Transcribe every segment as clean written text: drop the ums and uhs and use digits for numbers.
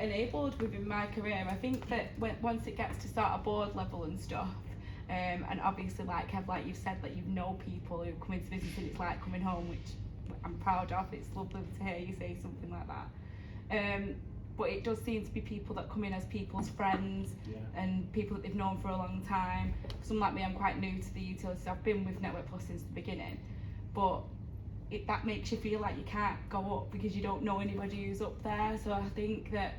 enabled within my career. I think that once it gets to sort of board level and stuff, and obviously like you've said, that you know people who come into business and it's like coming home, which I'm proud of. It's lovely to hear you say something like that. But it does seem to be people that come in as people's friends, and people that they've known for a long time. Someone like me, I'm quite new to the utilities. I've been with Network Plus since the beginning, but that makes you feel like you can't go up because you don't know anybody who's up there. So I think that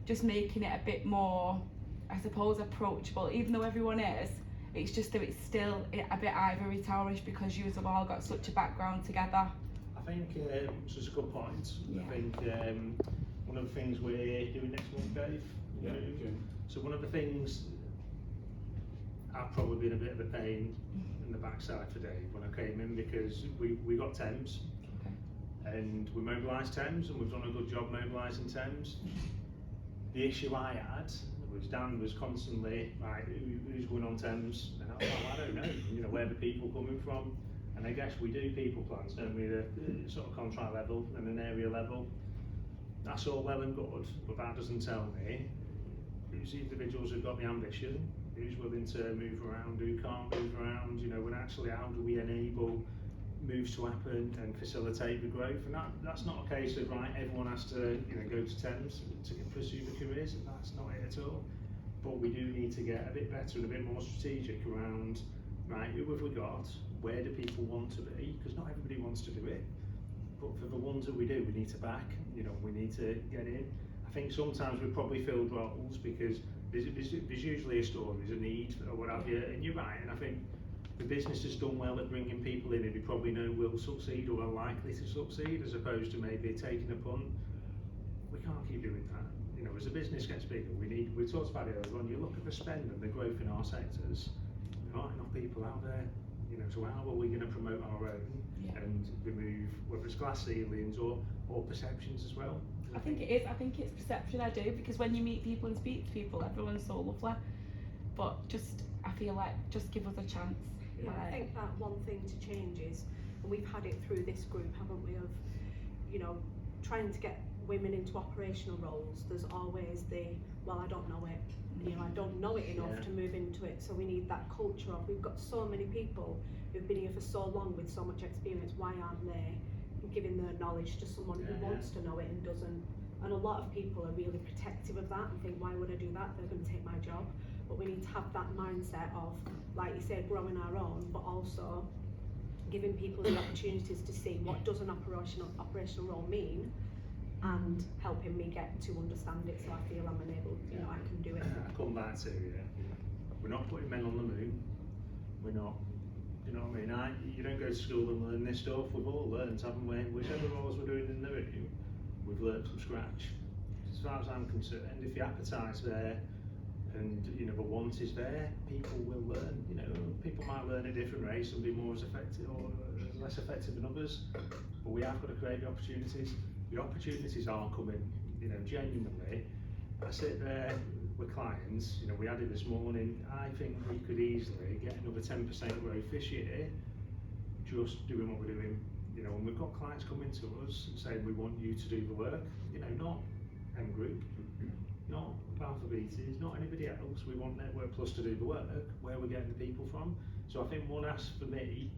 just making it a bit more, I suppose, approachable, even though everyone is, it's just that it's still a bit ivory towerish because you have all got such a background together. I think it's a good point. I think one of the things we're doing next month, Dave. So one of the things, I've probably been a bit of a pain in the backside for Dave when I came in, because we got Thames, and we mobilised Thames, and we've done a good job mobilising Thames. The issue I had was Dan was constantly like, who's going on Thames? And I was like, I don't know, where the people coming from? And I guess we do people plans, don't we, at a sort of contract level and an area level. That's all well and good, but that doesn't tell me who's the individuals who've got the ambition, who's willing to move around, who can't move around, and actually how do we enable moves to happen and facilitate the growth. And that's not a case of, right, everyone has to go to Thames to pursue the careers, and that's not it at all. But we do need to get a bit better and a bit more strategic around, right, who have we got, where do people want to be, because not everybody wants to do it, but for the ones that we do, we need to back, we need to get in. I think sometimes we probably filled roles because there's usually a story, there's a need or what have you, and you're right. And I think the business has done well at bringing people in who we probably know will succeed or are likely to succeed, as opposed to maybe taking a punt. We can't keep doing that. As the business gets bigger, we talked about it earlier on, you look at the spend and the growth in our sectors, there aren't enough people out there. So how are we going to promote our own and remove, whether it's glass ceilings or perceptions as well? I think it is. I think it's perception. I do, because when you meet people and speak to people, everyone's so lovely. But I feel like just give us a chance. Yeah, I think that one thing to change is, and we've had it through this group, haven't we, of trying to get women into operational roles. There's always well, I don't know it. I don't know it enough to move into it. So we need that culture of, we've got so many people who've been here for so long with so much experience, why aren't they giving their knowledge to someone who wants to know it and doesn't? And a lot of people are really protective of that and think, why would I do that? They're going to take my job. But we need to have that mindset of, like you said, growing our own, but also giving people the opportunities to see what does an operational role mean, and helping me get to understand it, so I feel I'm enabled, I can do it. I come back to, we're not putting men on the moon, we're not, you don't go to school and learn this stuff. We've all learned, haven't we? Whichever roles we're doing in the room, we've learned from scratch. As far as I'm concerned, if the appetite's there and the want is there, people will learn. People might learn at different rates and be more as effective or less effective than others, but we have got to create the opportunities. The opportunities are coming, genuinely. I sit there with clients, we had it this morning. I think we could easily get another 10% growth this year just doing what we're doing. And we've got clients coming to us and saying, we want you to do the work, not M Group, not Alphabetes, not anybody else. We want Network Plus to do the work. Where we're getting the people from. So I think one ask for me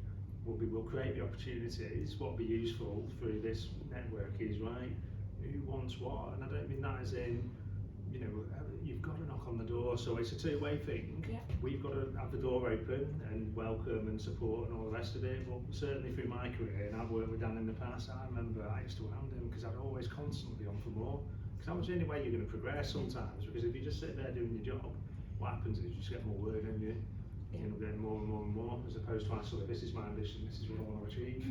we'll create the opportunities. What will be useful through this network is, right, who wants what? And I don't mean that as in, you've got to knock on the door, so it's a two-way thing. We've got to have the door open and welcome and support and all the rest of it. But certainly through my career, and I've worked with Dan in the past, I remember I used to hound him because I'd always constantly on for more, because that was the only way you're going to progress sometimes. Because if you just sit there doing your job, what happens is you just get more work, don't you? Getting more and more and more, as opposed to actually, this is my ambition, this is what I want to achieve.